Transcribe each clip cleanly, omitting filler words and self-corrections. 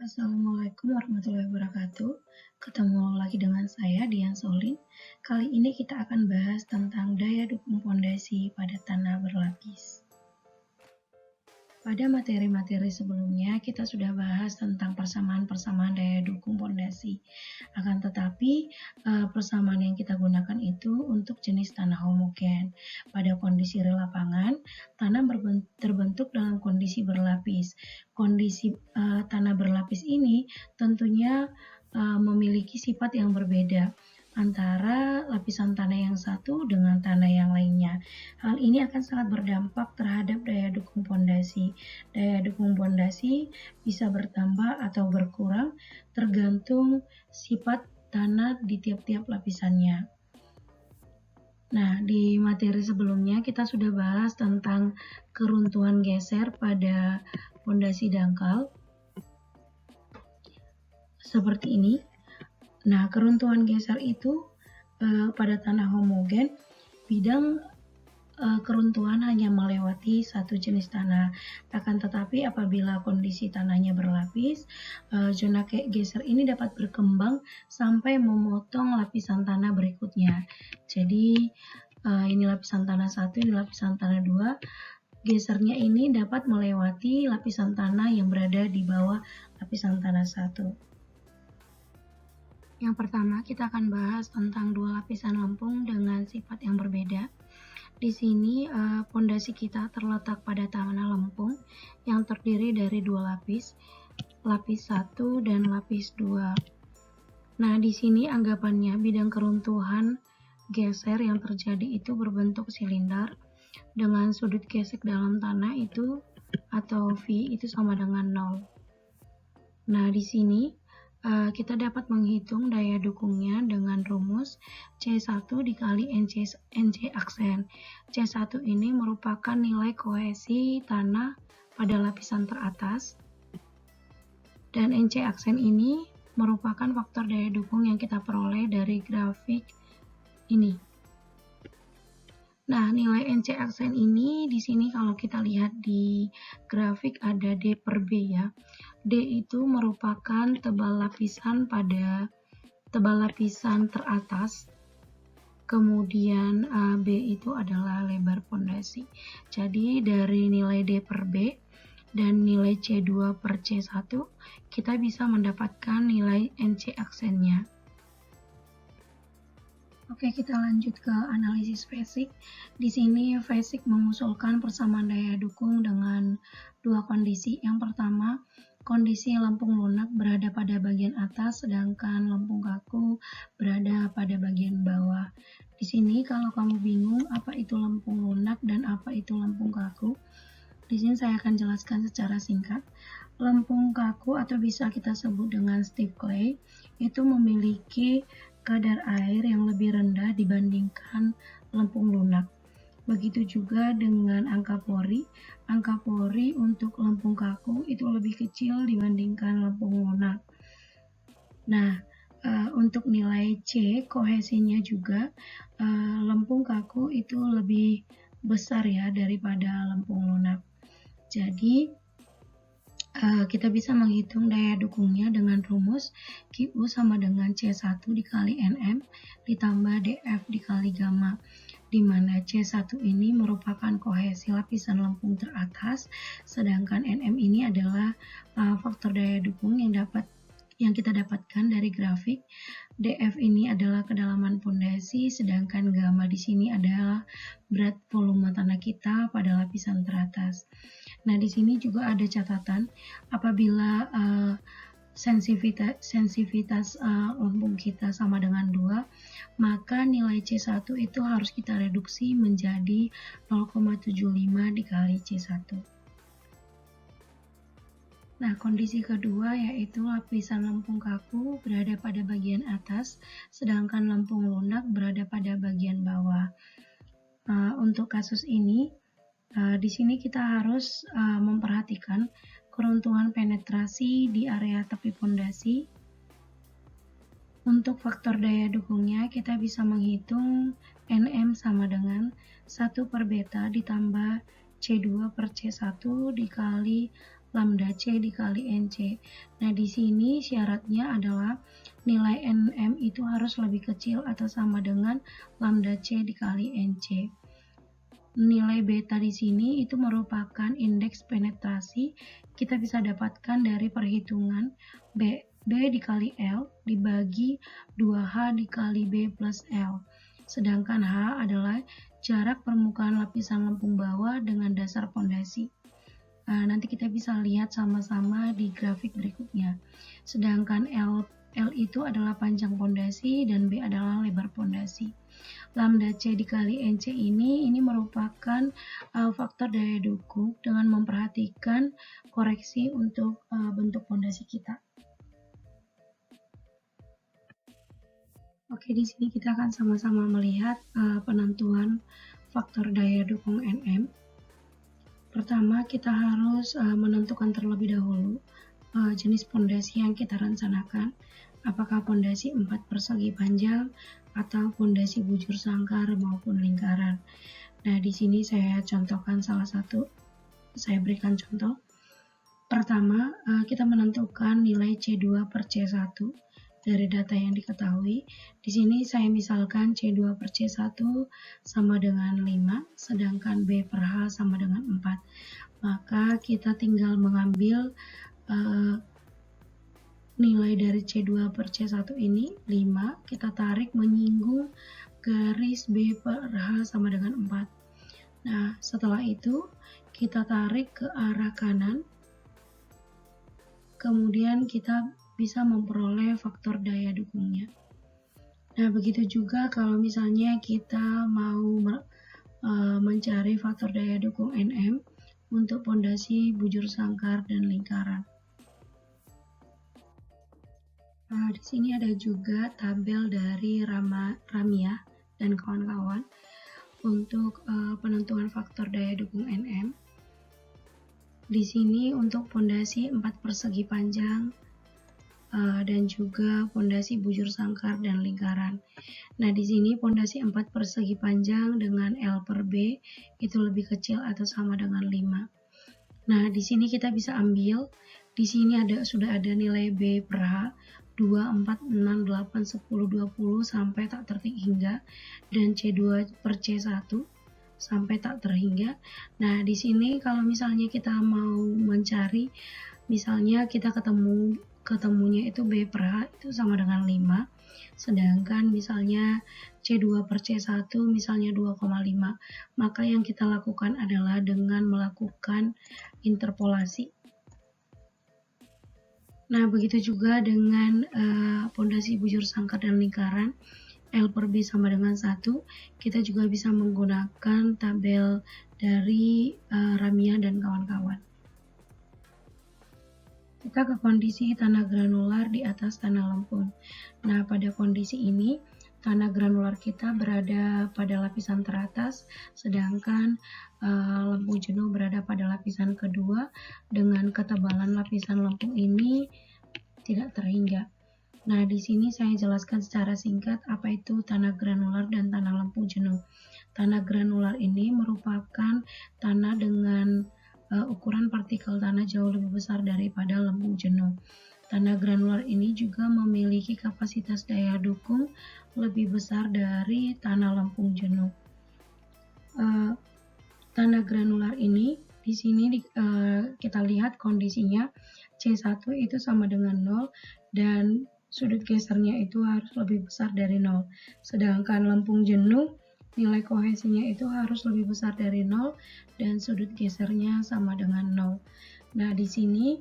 Assalamualaikum warahmatullahi wabarakatuh. Ketemu lagi dengan saya, Dian Solin. Kali ini kita akan bahas tentang daya dukung pondasi pada tanah berlapis. Pada materi-materi sebelumnya, kita sudah bahas tentang persamaan-persamaan daya dukung pondasi. Akan tetapi, persamaan yang kita gunakan itu untuk jenis tanah homogen. Pada kondisi real lapangan, tanah terbentuk dalam kondisi berlapis. Kondisi tanah berlapis ini tentunya memiliki sifat yang berbeda antara lapisan tanah yang satu dengan tanah yang lainnya. Hal ini akan sangat berdampak terhadap daya dukung pondasi. Daya dukung pondasi bisa bertambah atau berkurang tergantung sifat tanah di tiap-tiap lapisannya. Nah, di materi sebelumnya kita sudah bahas tentang keruntuhan geser pada pondasi dangkal. Seperti ini. Nah, keruntuhan geser itu pada tanah homogen, bidang keruntuhan hanya melewati satu jenis tanah. Akan tetapi apabila kondisi tanahnya berlapis, zona geser ini dapat berkembang sampai memotong lapisan tanah berikutnya. Jadi ini lapisan tanah 1, ini lapisan tanah 2. Gesernya ini dapat melewati lapisan tanah yang berada di bawah lapisan tanah 1. Yang pertama, kita akan bahas tentang dua lapisan lempung dengan sifat yang berbeda. Di sini, pondasi kita terletak pada tanah lempung yang terdiri dari dua lapis, lapis 1 dan lapis 2. Nah, di sini anggapannya bidang keruntuhan geser yang terjadi itu berbentuk silinder dengan sudut gesek dalam tanah itu atau V itu sama dengan 0. Nah, di sini kita dapat menghitung daya dukungnya dengan rumus C1 dikali NC aksen. C1 ini merupakan nilai kohesi tanah pada lapisan teratas, dan NC aksen ini merupakan faktor daya dukung yang kita peroleh dari grafik ini. Nah, nilai NC aksen ini di sini kalau kita lihat di grafik ada D per B ya. D itu merupakan tebal lapisan teratas. Kemudian B itu adalah lebar pondasi. Jadi dari nilai D per B dan nilai C2 per C1 kita bisa mendapatkan nilai NC aksennya. Oke, kita lanjut ke analisis fisik. Di sini fisik mengusulkan persamaan daya dukung dengan dua kondisi. Yang pertama, kondisi lempung lunak berada pada bagian atas, sedangkan lempung kaku berada pada bagian bawah. Di sini kalau kamu bingung apa itu lempung lunak dan apa itu lempung kaku, di sini saya akan jelaskan secara singkat. Lempung kaku atau bisa kita sebut dengan stiff clay itu memiliki kadar air yang lebih rendah dibandingkan lempung lunak. Begitu juga dengan angka pori. Angka pori untuk lempung kaku itu lebih kecil dibandingkan lempung lunak. Nah, untuk nilai C, kohesinya juga lempung kaku itu lebih besar ya daripada lempung lunak. Jadi, kita bisa menghitung daya dukungnya dengan rumus QU sama dengan C1 dikali NM ditambah DF dikali gamma, di mana C1 ini merupakan kohesi lapisan lempung teratas, sedangkan NM ini adalah faktor daya dukung yang kita dapatkan dari grafik. DF ini adalah kedalaman pondasi, sedangkan gamma di sini adalah berat volume tanah kita pada lapisan teratas. Nah, di sini juga ada catatan apabila sensitivitas lempung kita sama dengan 2, maka nilai C1 itu harus kita reduksi menjadi 0,75 dikali C1. Nah, kondisi kedua yaitu lapisan lempung kaku berada pada bagian atas, sedangkan lempung lunak berada pada bagian bawah. Untuk kasus ini, di sini kita harus memperhatikan keruntuhan penetrasi di area tepi pondasi. Untuk faktor daya dukungnya kita bisa menghitung NM sama dengan 1 per beta ditambah C2 per C1 dikali lambda C dikali NC. Nah, di sini syaratnya adalah nilai NM itu harus lebih kecil atau sama dengan lambda C dikali NC. Nilai beta di sini itu merupakan indeks penetrasi. Kita bisa dapatkan dari perhitungan B dikali L dibagi 2H dikali B plus L. Sedangkan H adalah jarak permukaan lapisan lempung bawah dengan dasar pondasi. Nanti kita bisa lihat sama-sama di grafik berikutnya. Sedangkan L itu adalah panjang pondasi dan B adalah lebar pondasi. Lambda C dikali NC ini merupakan faktor daya dukung dengan memperhatikan koreksi untuk bentuk pondasi kita. Oke, di sini kita akan sama-sama melihat penentuan faktor daya dukung NM. Pertama, kita harus menentukan terlebih dahulu jenis pondasi yang kita rencanakan. Apakah pondasi 4 persegi panjang atau pondasi bujur sangkar maupun lingkaran. Nah, di sini saya contohkan salah satu. Saya berikan contoh. Pertama, kita menentukan nilai C2 per C1 dari data yang diketahui. Di sini saya misalkan C2 per C1 sama dengan 5, sedangkan B per H sama dengan 4. Maka kita tinggal mengambil nilai dari C2 per C1 ini 5, kita tarik menyinggung garis B per H sama dengan 4. Nah, setelah itu kita tarik ke arah kanan, kemudian kita bisa memperoleh faktor daya dukungnya. Nah, begitu juga kalau misalnya kita mau mencari faktor daya dukung NM untuk pondasi bujur sangkar dan lingkaran. Di sini ada juga tabel dari Ramia dan kawan-kawan untuk penentuan faktor daya dukung NM. Di sini untuk pondasi 4 persegi panjang dan juga pondasi bujur sangkar dan lingkaran. Nah, di sini pondasi 4 persegi panjang dengan L per B itu lebih kecil atau sama dengan 5. Nah, di sini kita bisa ambil, di sini sudah ada nilai B per H 2, 4, 6, 8, 10, 20 sampai tak terhingga, dan C2 per C1 sampai tak terhingga. Nah, di sini kalau misalnya kita mau mencari, misalnya kita ketemunya itu B per H itu sama dengan 5, sedangkan misalnya C2 per C1 misalnya 2,5, maka yang kita lakukan adalah dengan melakukan interpolasi. Nah, begitu juga dengan pondasi bujur sangkar dan lingkaran, L per B sama dengan 1, kita juga bisa menggunakan tabel dari Ramia dan kawan-kawan. Kita ke kondisi tanah granular di atas tanah lempung. Nah, pada kondisi ini, tanah granular kita berada pada lapisan teratas, sedangkan lempung jenuh berada pada lapisan kedua, dengan ketebalan lapisan lempung ini tidak terhingga. Nah, di sini saya jelaskan secara singkat apa itu tanah granular dan tanah lempung jenuh. Tanah granular ini merupakan tanah dengan ukuran partikel tanah jauh lebih besar daripada lempung jenuh. Tanah granular ini juga memiliki kapasitas daya dukung lebih besar dari tanah lempung jenuh. Tanah granular ini di sini kita lihat kondisinya C1 itu sama dengan 0 dan sudut gesernya itu harus lebih besar dari 0. Sedangkan lempung jenuh nilai kohesinya itu harus lebih besar dari 0 dan sudut gesernya sama dengan 0. Nah, di sini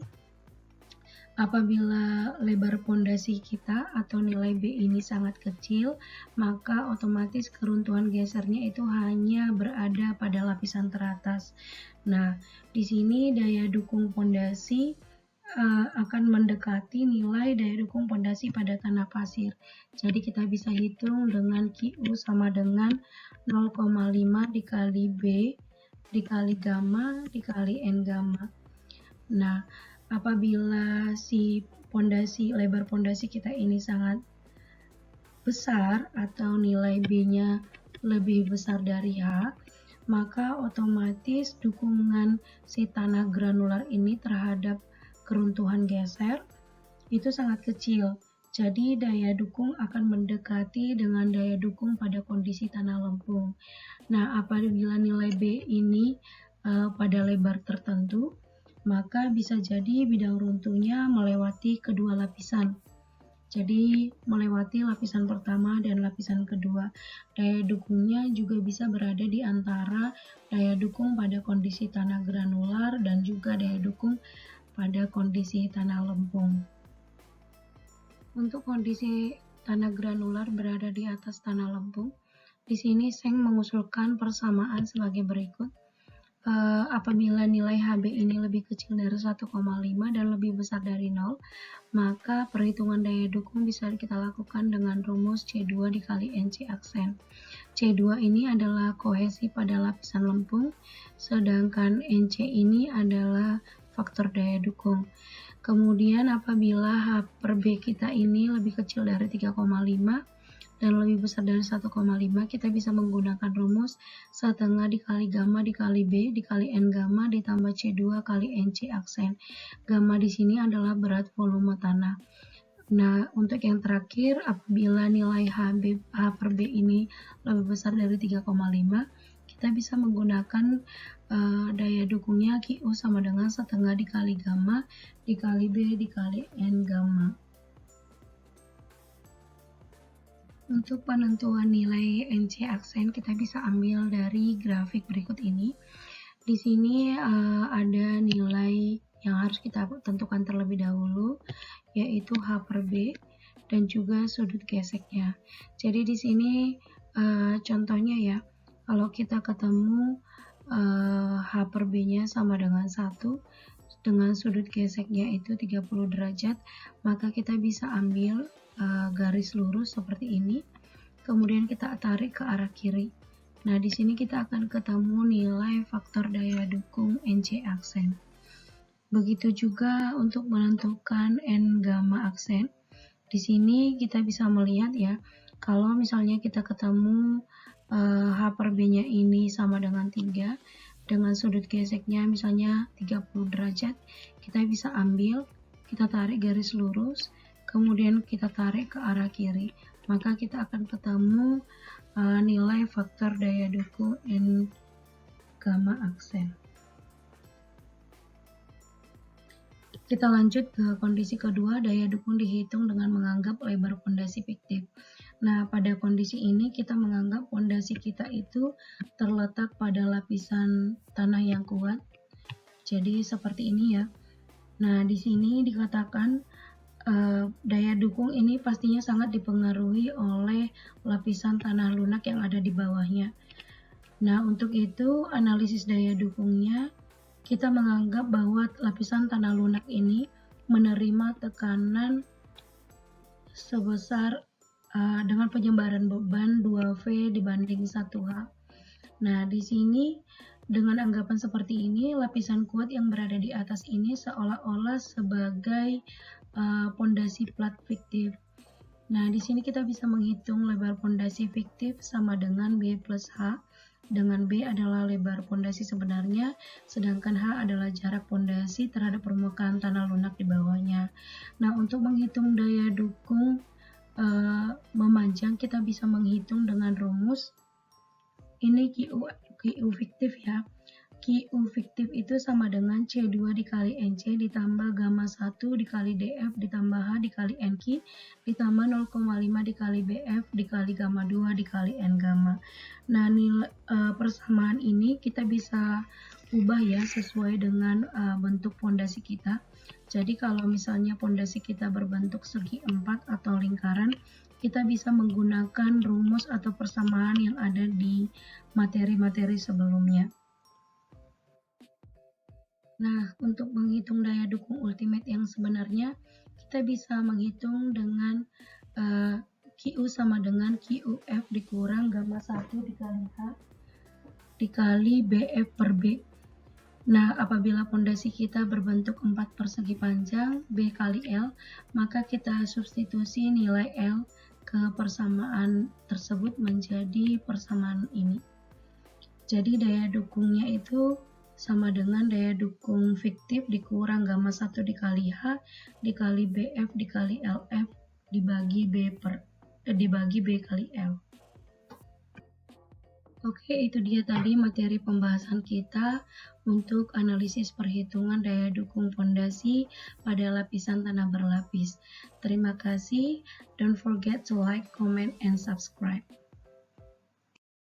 apabila lebar pondasi kita atau nilai B ini sangat kecil, maka otomatis keruntuhan gesernya itu hanya berada pada lapisan teratas. Nah, di sini daya dukung pondasi akan mendekati nilai daya dukung pondasi pada tanah pasir. Jadi kita bisa hitung dengan QU sama dengan 0,5 dikali B dikali gamma dikali N gamma. Nah, apabila si lebar pondasi kita ini sangat besar atau nilai B-nya lebih besar dari H, maka otomatis dukungan si tanah granular ini terhadap keruntuhan geser itu sangat kecil. Jadi daya dukung akan mendekati dengan daya dukung pada kondisi tanah lempung. Nah, apabila nilai B ini pada lebar tertentu, maka bisa jadi bidang runtuhnya melewati kedua lapisan. Jadi melewati lapisan pertama dan lapisan kedua. Daya dukungnya juga bisa berada di antara daya dukung pada kondisi tanah granular dan juga daya dukung pada kondisi tanah lempung. Untuk kondisi tanah granular berada di atas tanah lempung, di sini Seng mengusulkan persamaan sebagai berikut. Apabila nilai HB ini lebih kecil dari 1,5 dan lebih besar dari 0, maka perhitungan daya dukung bisa kita lakukan dengan rumus C2 dikali NC aksen. C2 ini adalah kohesi pada lapisan lempung, sedangkan NC ini adalah faktor daya dukung. Kemudian apabila H per B kita ini lebih kecil dari 3,5 dan lebih besar dari 1,5, kita bisa menggunakan rumus setengah dikali gamma dikali B dikali N gamma ditambah C2 kali NC aksen. Gamma di sini adalah berat volume tanah. Nah, untuk yang terakhir, apabila nilai H per B ini lebih besar dari 3,5, kita bisa menggunakan daya dukungnya QU sama dengan setengah dikali gamma dikali B dikali N gamma. Untuk penentuan nilai NC aksen kita bisa ambil dari grafik berikut ini. Di sini ada nilai yang harus kita tentukan terlebih dahulu, yaitu H per B dan juga sudut geseknya. Jadi di sini contohnya ya, kalau kita ketemu H per B-nya sama dengan 1 dengan sudut geseknya itu 30 derajat, maka kita bisa ambil garis lurus seperti ini, kemudian kita tarik ke arah kiri. Nah, di sini kita akan ketemu nilai faktor daya dukung NC aksen. Begitu juga untuk menentukan N gamma aksen. Di sini kita bisa melihat ya, kalau misalnya kita ketemu H per B-nya ini sama dengan 3, dengan sudut geseknya misalnya 30 derajat, kita bisa ambil, kita tarik garis lurus, kemudian kita tarik ke arah kiri, maka kita akan ketemu nilai faktor daya dukung N gamma aksen. Kita lanjut ke kondisi kedua, daya dukung dihitung dengan menganggap lebar pondasi fiktif. Nah, pada kondisi ini kita menganggap pondasi kita itu terletak pada lapisan tanah yang kuat. Jadi seperti ini ya. Nah, di sini dikatakan daya dukung ini pastinya sangat dipengaruhi oleh lapisan tanah lunak yang ada di bawahnya. Nah, untuk itu analisis daya dukungnya kita menganggap bahwa lapisan tanah lunak ini menerima tekanan sebesar dengan penyebaran beban 2V dibanding 1H. Nah, di sini dengan anggapan seperti ini, lapisan kuat yang berada di atas ini seolah-olah sebagai pondasi plat fiktif. Nah, di sini kita bisa menghitung lebar pondasi fiktif sama dengan B plus H, dengan B adalah lebar pondasi sebenarnya, sedangkan H adalah jarak pondasi terhadap permukaan tanah lunak di bawahnya. Nah, untuk menghitung daya dukung memanjang, kita bisa menghitung dengan rumus ini QU fiktif ya. QU fiktif itu sama dengan C2 dikali NC ditambah gamma 1 dikali DF ditambah H dikali NQ ditambah 0,5 dikali BF dikali gamma 2 dikali N gamma. Nah, nilai persamaan ini kita bisa ubah ya sesuai dengan bentuk pondasi kita. Jadi kalau misalnya pondasi kita berbentuk segi 4 atau lingkaran, kita bisa menggunakan rumus atau persamaan yang ada di materi-materi sebelumnya. Nah, untuk menghitung daya dukung ultimate yang sebenarnya, kita bisa menghitung dengan QU sama dengan QF dikurang gamma 1 dikali H dikali BF per B. Nah, apabila pondasi kita berbentuk 4 persegi panjang, B kali L, maka kita substitusi nilai L ke persamaan tersebut menjadi persamaan ini. Jadi daya dukungnya itu sama dengan daya dukung fiktif dikurang gamma 1 dikali H dikali BF dikali LF dibagi B kali L. Oke, itu dia tadi materi pembahasan kita untuk analisis perhitungan daya dukung fondasi pada lapisan tanah berlapis. Terima kasih. Don't forget to like, comment, and subscribe.